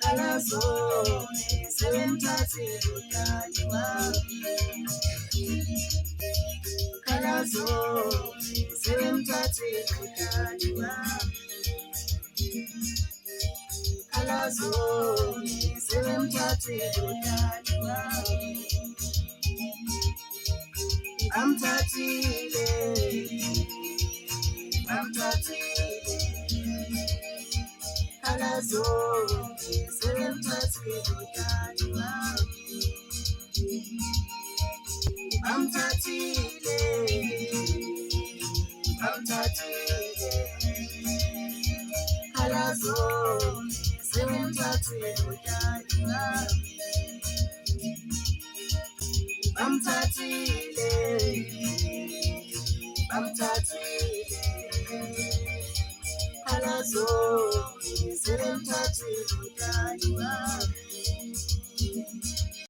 Alazo sebemthathile udali wami. Alazo sebemthathile udali wami. Alazo sebemthathile udali wami. Bamthathile, bamthathile. Alazo sebemthathile udali wami. Bamthathile, bamthathile. Alazo sebemthathile udali wami. Bamthathile, bamthathile. Alazo sebemthathile udali wami.